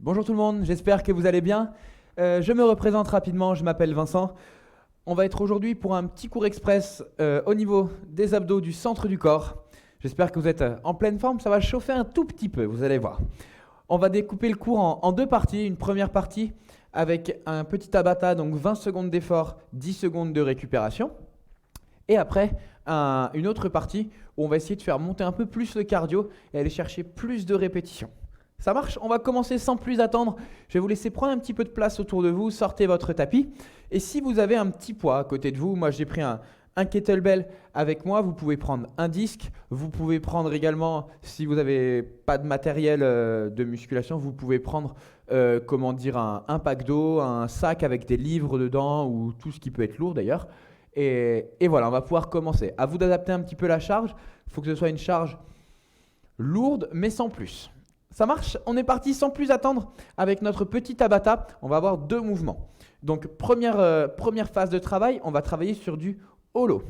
Bonjour tout le monde, j'espère que vous allez bien. Je me représente rapidement, je m'appelle Vincent. On va être aujourd'hui pour un petit cours express au niveau des abdos du centre du corps. J'espère que vous êtes en pleine forme, ça va chauffer un tout petit peu, vous allez voir. On va découper le cours en deux parties. Une première partie avec un petit tabata, donc 20 secondes d'effort, 10 secondes de récupération. Et après, une autre partie où on va essayer de faire monter un peu plus le cardio et aller chercher plus de répétitions. Ça marche? On va commencer sans plus attendre. Je vais vous laisser prendre un petit peu de place autour de vous, sortez votre tapis. Et si vous avez un petit poids à côté de vous, moi j'ai pris un kettlebell avec moi, vous pouvez prendre un disque. Vous pouvez prendre également, si vous n'avez pas de matériel de musculation, vous pouvez prendre un pack d'eau, un sac avec des livres dedans ou tout ce qui peut être lourd d'ailleurs. Et voilà, on va pouvoir commencer. À vous d'adapter un petit peu la charge. Il faut que ce soit une charge lourde mais sans plus. Ça marche? On est parti sans plus attendre avec notre petit tabata. On va avoir deux mouvements. Donc première phase de travail, on va travailler sur du holo.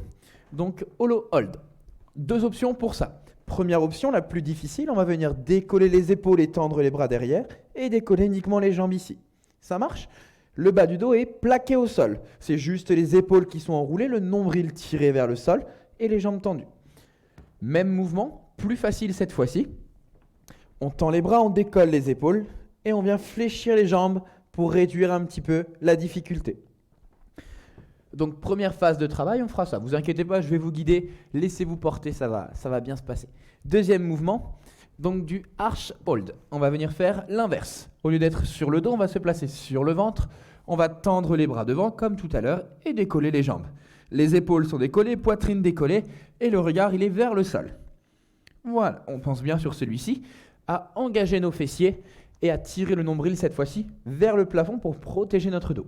Donc holo hold. Deux options pour ça. Première option, la plus difficile, on va venir décoller les épaules et tendre les bras derrière et décoller uniquement les jambes ici. Ça marche? Le bas du dos est plaqué au sol. C'est juste les épaules qui sont enroulées, le nombril tiré vers le sol et les jambes tendues. Même mouvement, plus facile cette fois-ci. On tend les bras, on décolle les épaules et on vient fléchir les jambes pour réduire un petit peu la difficulté. Donc première phase de travail, on fera ça. Vous inquiétez pas, je vais vous guider, laissez-vous porter, ça va bien se passer. Deuxième mouvement, donc du arch hold. On va venir faire l'inverse. Au lieu d'être sur le dos, on va se placer sur le ventre. On va tendre les bras devant comme tout à l'heure et décoller les jambes. Les épaules sont décollées, poitrine décollée et le regard il est vers le sol. Voilà, on pense bien sur celui-ci à engager nos fessiers et à tirer le nombril cette fois-ci vers le plafond pour protéger notre dos.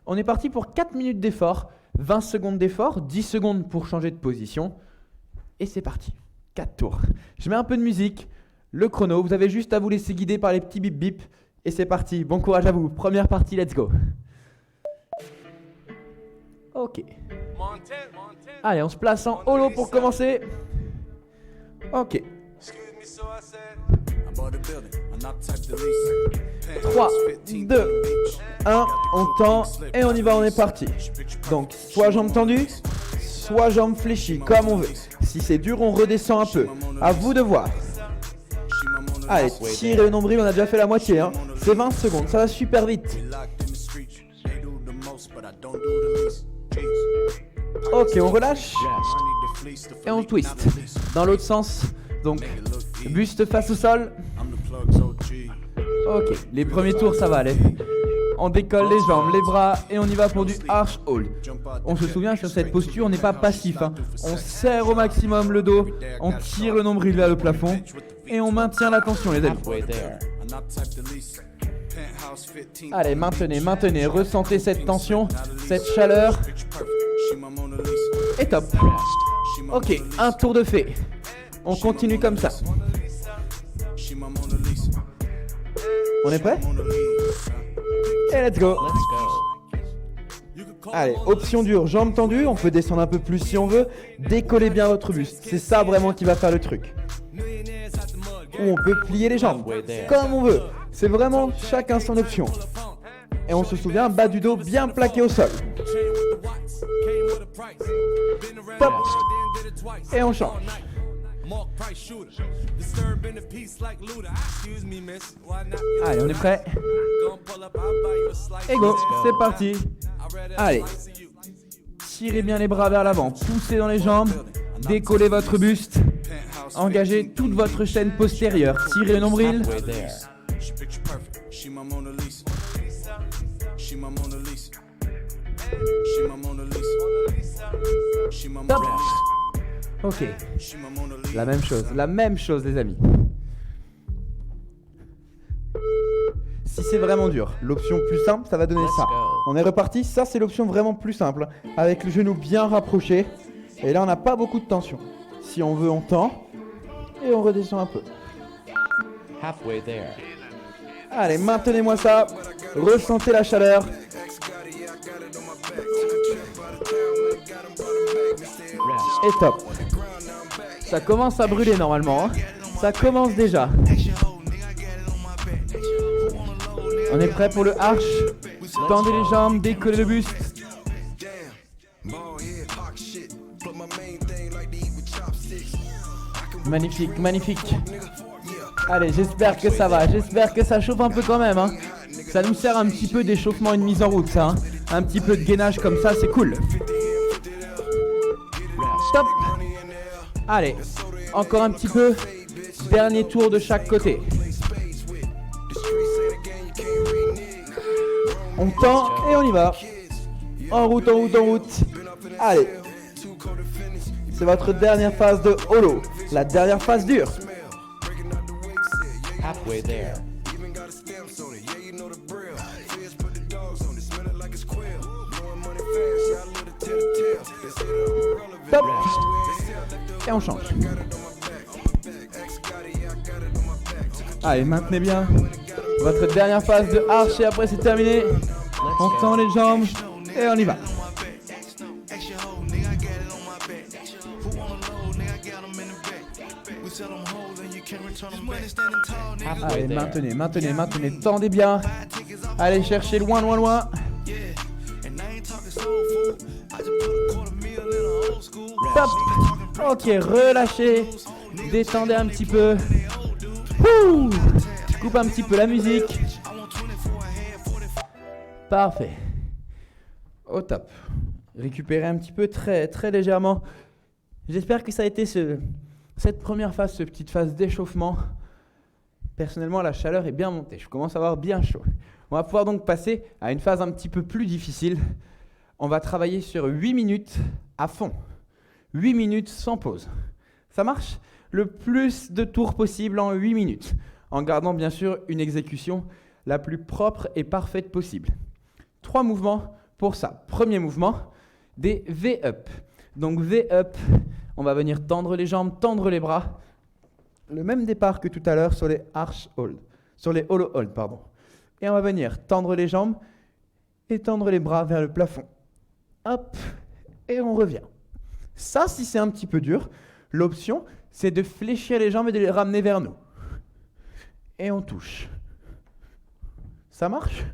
On est parti pour 4 minutes d'effort, 20 secondes d'effort, 10 secondes pour changer de position et c'est parti. 4 tours. Je mets un peu de musique, le chrono, vous avez juste à vous laisser guider par les petits bip bip et c'est parti. Bon courage à vous. Première partie, let's go. Ok. Allez, on se place en holo pour commencer. Ok. 3, 2, 1, on tend et on y va, on est parti. Donc, soit jambes tendues, soit jambes fléchies, comme on veut. Si c'est dur, on redescend un peu. À vous de voir. Allez, tirez le nombril, on a déjà fait la moitié. Hein. C'est 20 secondes, ça va super vite. Ok, on relâche et on twist. Dans l'autre sens, donc buste face au sol. Ok, les premiers tours ça va aller. On décolle les jambes, les bras et on y va pour du arch hold. On se souvient sur cette posture, on n'est pas passif. Hein. On serre au maximum le dos, on tire le nombril vers le plafond et on maintient la tension les amis. Allez, maintenez, ressentez cette tension, cette chaleur. Et top. Ok, un tour de fait. On continue comme ça. On est prêt? Et let's go. Allez, option dure, jambes tendues, on peut descendre un peu plus si on veut. Décollez bien votre buste, c'est ça vraiment qui va faire le truc. Ou on peut plier les jambes, comme on veut. C'est vraiment chacun son option. Et on se souvient, bas du dos bien plaqué au sol. Top. Et on change. Allez, on est prêt? Et go, c'est parti. Allez, tirez bien les bras vers l'avant, poussez dans les jambes, décollez votre buste, engagez toute votre chaîne postérieure, tirez le nombril. Top. Ok, la même chose les amis. Si c'est vraiment dur, l'option plus simple, ça va donner ça. On est reparti, ça c'est l'option vraiment plus simple, avec le genou bien rapproché. Et là on n'a pas beaucoup de tension. Si on veut, on tend et on redescend un peu. Allez, maintenez-moi ça, ressentez la chaleur. Et top. Ça commence à brûler normalement, hein. Ça commence déjà. On est prêt pour le arch. Tendez les jambes, décollez le buste. Magnifique, magnifique. Allez, j'espère que ça va. J'espère que ça chauffe un peu quand même. Hein. Ça nous sert un petit peu d'échauffement et de mise en route, ça. Hein. Un petit peu de gainage comme ça, c'est cool. Stop. Allez, encore un petit peu. Dernier tour de chaque côté. On tend et on y va. En route, en route, en route. Allez. C'est votre dernière phase de holo. La dernière phase dure. Halfway there. Top. Et on change. Allez, maintenez bien votre dernière phase de arch et après c'est terminé. On tend les jambes et on y va. Allez, maintenez, maintenez, maintenez, tendez bien. Allez, cherchez loin, loin, loin. Top. Ok, relâchez. Détendez un petit peu. Ouh. Je coupe un petit peu la musique. Parfait. Au top. Récupérez un petit peu très, très légèrement. J'espère que ça a été cette première phase, cette petite phase d'échauffement. Personnellement, la chaleur est bien montée. Je commence à avoir bien chaud. On va pouvoir donc passer à une phase un petit peu plus difficile. On va travailler sur 8 minutes à fond. 8 minutes sans pause. Ça marche? Le plus de tours possible en 8 minutes, en gardant bien sûr une exécution la plus propre et parfaite possible. 3 mouvements pour ça. Premier mouvement, des V-up. Donc V-up, on va venir tendre les jambes, tendre les bras. Le même départ que tout à l'heure sur les arch hold, sur les hollow hold, pardon. Et on va venir tendre les jambes et tendre les bras vers le plafond. Hop, et on revient. Ça, si c'est un petit peu dur, l'option, c'est de fléchir les jambes et de les ramener vers nous. Et on touche. Ça marche?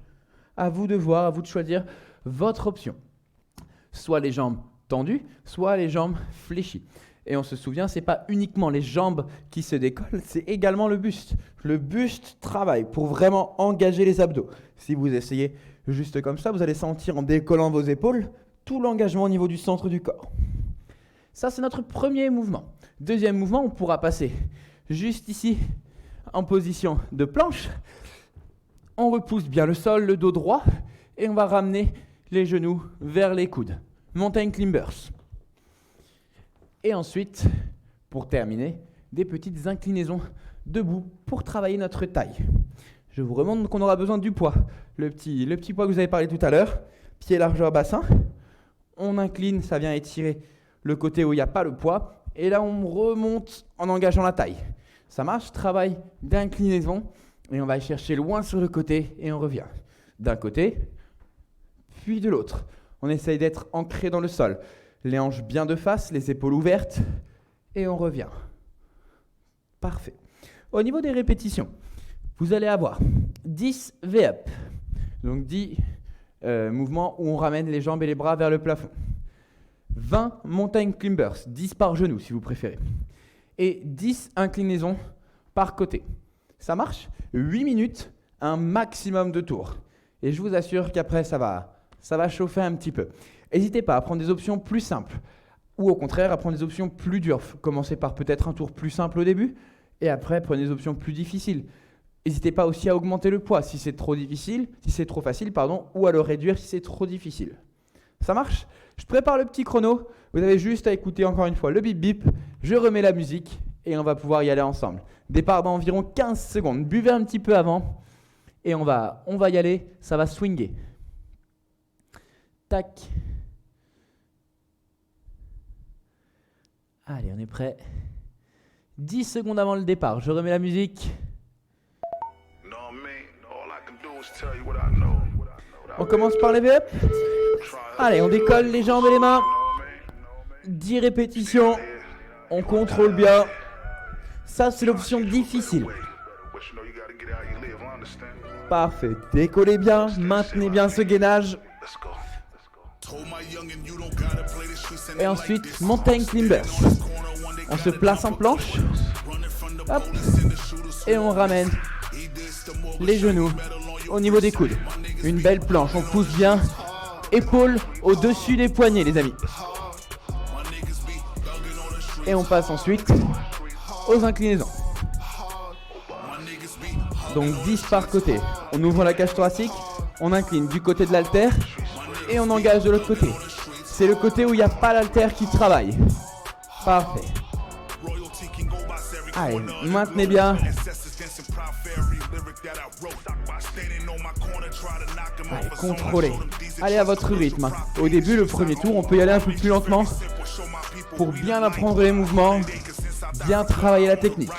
À vous de voir, à vous de choisir votre option. Soit les jambes tendues, soit les jambes fléchies. Et on se souvient, ce n'est pas uniquement les jambes qui se décollent, c'est également le buste. Le buste travaille pour vraiment engager les abdos. Si vous essayez juste comme ça, vous allez sentir en décollant vos épaules tout l'engagement au niveau du centre du corps. Ça, c'est notre premier mouvement. Deuxième mouvement, on pourra passer juste ici en position de planche. On repousse bien le sol, le dos droit, et on va ramener les genoux vers les coudes. Mountain climbers. Et ensuite, pour terminer, des petites inclinaisons debout pour travailler notre taille. Je vous remontre qu'on aura besoin du poids. Le petit poids que vous avez parlé tout à l'heure, pied largeur bassin. On incline, ça vient étirer le côté où il n'y a pas le poids. Et là, on remonte en engageant la taille. Ça marche, travail d'inclinaison. Et on va chercher loin sur le côté et on revient. D'un côté, puis de l'autre. On essaye d'être ancré dans le sol. Les hanches bien de face, les épaules ouvertes. Et on revient. Parfait. Au niveau des répétitions, vous allez avoir 10 V-up. Donc 10 mouvements où on ramène les jambes et les bras vers le plafond. 20 mountain climbers, 10 par genou si vous préférez. Et 10 inclinaisons par côté. Ça marche? 8 minutes, un maximum de tours. Et je vous assure qu'après, ça va chauffer un petit peu. N'hésitez pas à prendre des options plus simples. Ou au contraire, à prendre des options plus dures. Commencez par peut-être un tour plus simple au début. Et après, prenez des options plus difficiles. N'hésitez pas aussi à augmenter le poids si c'est trop difficile, si c'est trop facile, pardon, ou à le réduire si c'est trop difficile. Ça marche? Je prépare le petit chrono. Vous avez juste à écouter encore une fois le bip bip. Je remets la musique et on va pouvoir y aller ensemble. Départ dans environ 15 secondes. Buvez un petit peu avant et on va y aller. Ça va swinger. Tac. Allez, on est prêt. 10 secondes avant le départ. Je remets la musique. On commence par les V-up. Allez, on décolle les jambes et les mains. 10 répétitions. On contrôle bien. Ça, c'est l'option difficile. Parfait. Décollez bien, maintenez bien ce gainage. Et ensuite, mountain climbers. On se place en planche. Hop. Et on ramène les genoux au niveau des coudes. Une belle planche, on pousse bien. Épaules au-dessus des poignets, les amis. Et on passe ensuite aux inclinaisons. Donc 10 par côté. On ouvre la cage thoracique, on incline du côté de l'haltère et on engage de l'autre côté. C'est le côté où il n'y a pas l'haltère qui travaille. Parfait. Allez, maintenez bien. Allez, contrôlez. Allez à votre rythme. Au début, le premier tour, on peut y aller un peu plus lentement pour bien apprendre les mouvements, bien travailler la technique.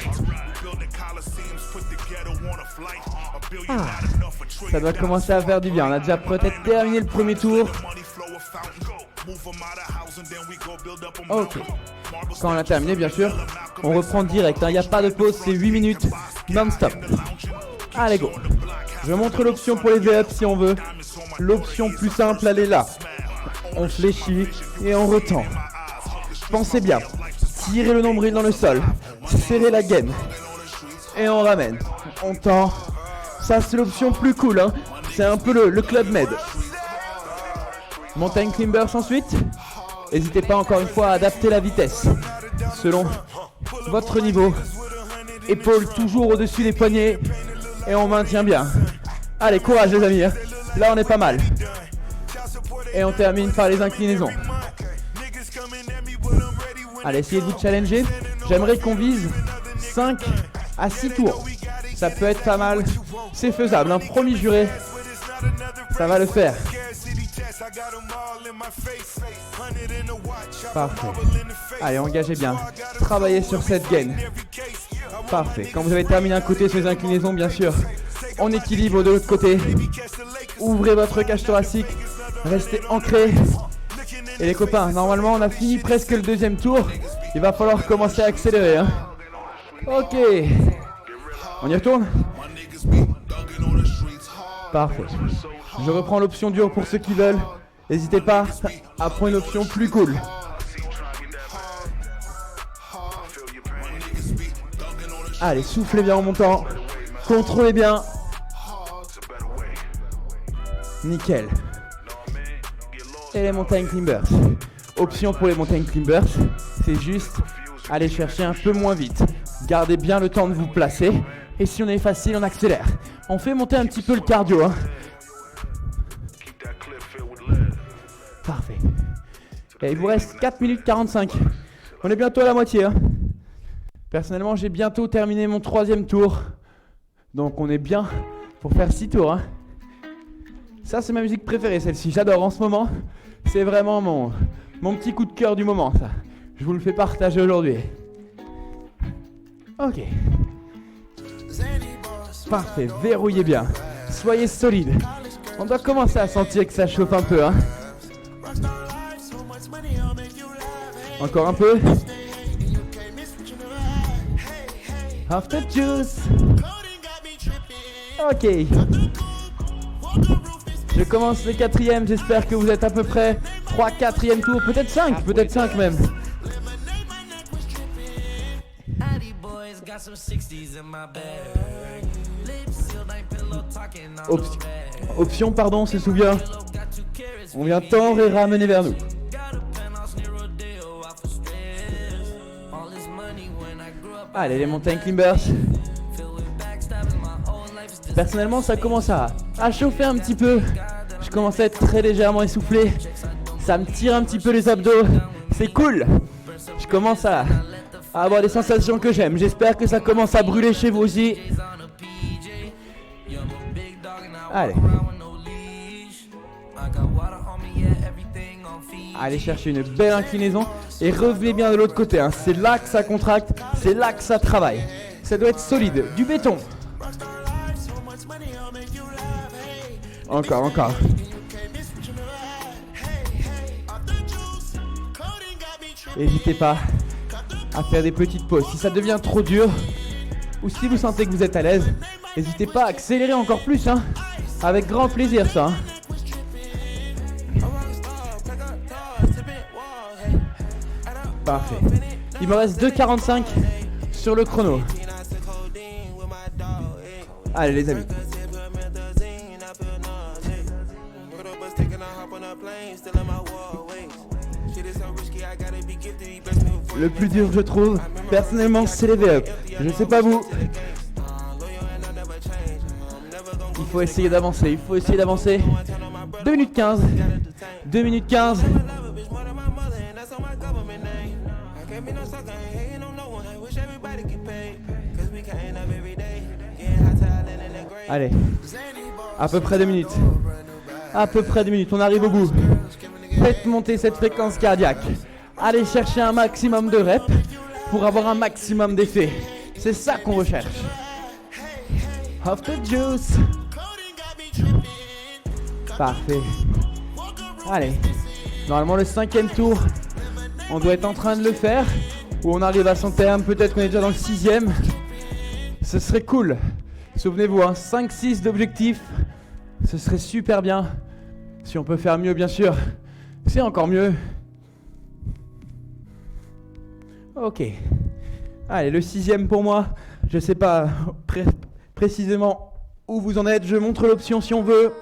Ça doit commencer à faire du bien. On a déjà peut-être terminé le premier tour. Ok. Quand on a terminé, bien sûr, on reprend direct. Il n'y a pas de pause, c'est 8 minutes non-stop. Allez, go. Je montre l'option pour les V-ups si on veut. L'option plus simple, elle est là. On fléchit et on retend. Pensez bien. Tirez le nombril dans le sol. Serrez la gaine. Et on ramène. On tend. Ça, c'est l'option plus cool, hein. C'est un peu le Club Med. Mountain climbers ensuite. N'hésitez pas encore une fois à adapter la vitesse selon votre niveau. Épaules toujours au-dessus des poignets. Et on maintient bien. Allez, courage les amis, hein. Là on est pas mal. Et on termine par les inclinaisons. Allez, essayez de vous challenger. J'aimerais qu'on vise 5 à 6 tours. Ça peut être pas mal. C'est faisable, hein. Promis juré. Ça va le faire. Parfait. Allez, engagez bien. Travaillez sur cette gaine. Parfait. Quand vous avez terminé un côté sur les inclinaisons, bien sûr, on équilibre de l'autre côté. Ouvrez votre cage thoracique. Restez ancrés. Et les copains, normalement, on a fini presque le deuxième tour. Il va falloir commencer à accélérer, hein. Ok. On y retourne? Parfait. Je reprends l'option dure pour ceux qui veulent. N'hésitez pas à prendre une option plus cool. Allez, soufflez bien en montant. Contrôlez bien. Nickel. Et les mountain climbers. Option pour les mountain climbers, c'est juste aller chercher un peu moins vite. Gardez bien le temps de vous placer. Et si on est facile, on accélère. On fait monter un petit peu le cardio, hein. Parfait. Et il vous reste 4 minutes 45. On est bientôt à la moitié, hein. Personnellement, j'ai bientôt terminé mon 3e tour. Donc on est bien pour faire 6 tours, hein. Ça, c'est ma musique préférée, celle-ci. J'adore en ce moment. C'est vraiment mon petit coup de cœur du moment, ça. Je vous le fais partager aujourd'hui. Ok. Parfait, verrouillez bien. Soyez solide. On doit commencer à sentir que ça chauffe un peu, hein. Encore un peu. After juice. Ok. Je commence le 4e, j'espère que vous êtes à peu près 3, 4e tour, peut-être 5 même. Option, pardon, se souvient. On vient tendre et ramener vers nous. Allez, les mountain climbers. Personnellement, ça commence à chauffer un petit peu. Je commence à être très légèrement essoufflé. Ça me tire un petit peu les abdos. C'est cool. Je commence à avoir des sensations que j'aime. J'espère que ça commence à brûler chez vous aussi. Allez. Allez chercher une belle inclinaison et revenez bien de l'autre côté, hein. C'est là que ça contracte, c'est là que ça travaille. Ça doit être solide, du béton. Encore. N'hésitez pas à faire des petites pauses. Si ça devient trop dur, ou si vous sentez que vous êtes à l'aise, N'hésitez pas à accélérer encore plus, hein. Avec grand plaisir, ça. Hein. Parfait. Il me reste 2,45 sur le chrono. Allez les amis. Le plus dur, je trouve, personnellement, c'est les V-up. Je sais pas vous. Il faut essayer d'avancer, il faut essayer d'avancer. 2 minutes 15. 2 minutes 15. Allez, à peu près 2 minutes. À peu près 2 minutes, on arrive au bout. Faites monter cette fréquence cardiaque. Allez chercher un maximum de reps pour avoir un maximum d'effet. C'est ça qu'on recherche. Off the juice. Parfait. Allez, normalement le 5e tour, on doit être en train de le faire. Ou on arrive à son terme, peut-être qu'on est déjà dans le 6e. Ce serait cool. Souvenez-vous, hein, 5-6 d'objectifs. Ce serait super bien. Si on peut faire mieux, bien sûr, c'est encore mieux. Ok. Allez, le 6e pour moi. Je sais pas précisément où vous en êtes. Je montre l'option si on veut.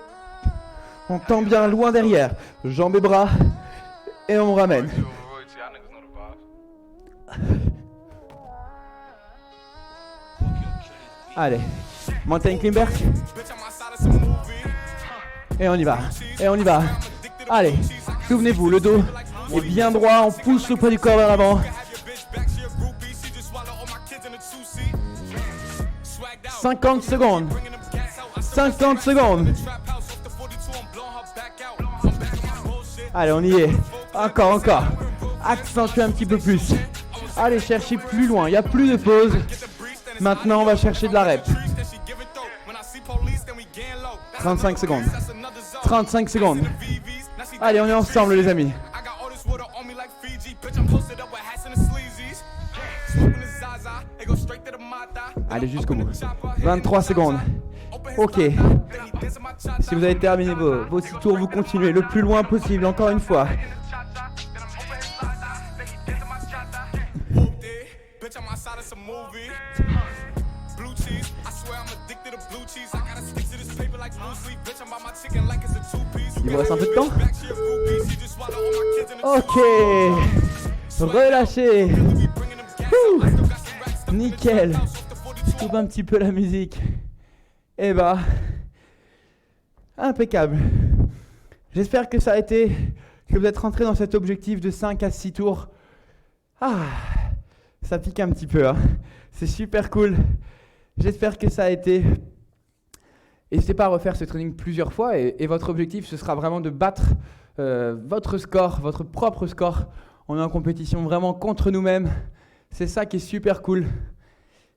On tend bien loin derrière. Jambes et bras. Et on ramène. Allez. Mountain climber. Et on y va. Et on y va. Allez. Souvenez-vous, le dos est bien droit. On pousse le poids du corps vers l'avant. 50 secondes. 50 secondes. Allez, on y est. Encore. Accentuez un petit peu plus. Allez chercher plus loin. Il n'y a plus de pause. Maintenant, on va chercher de la rep. 35 secondes. 35 secondes. Allez, on est ensemble, les amis. Allez, jusqu'au bout. 23 secondes. Ok. Si vous avez terminé vos 6 tours, vous continuez le plus loin possible, encore une fois. Il vous reste un peu de temps? Ok. Relâchez. Nickel. Je coupe un petit peu la musique. Et bah, impeccable. J'espère que ça a été, que vous êtes rentré dans cet objectif de 5 à 6 tours. Ah, ça pique un petit peu, hein. C'est super cool. J'espère que ça a été. N'hésitez pas à refaire ce training plusieurs fois et votre objectif, ce sera vraiment de battre votre score, votre propre score. On est en compétition vraiment contre nous-mêmes. C'est ça qui est super cool.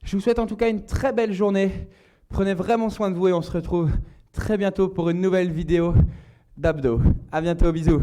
Je vous souhaite en tout cas une très belle journée. Prenez vraiment soin de vous et on se retrouve très bientôt pour une nouvelle vidéo d'abdos. À bientôt, bisous.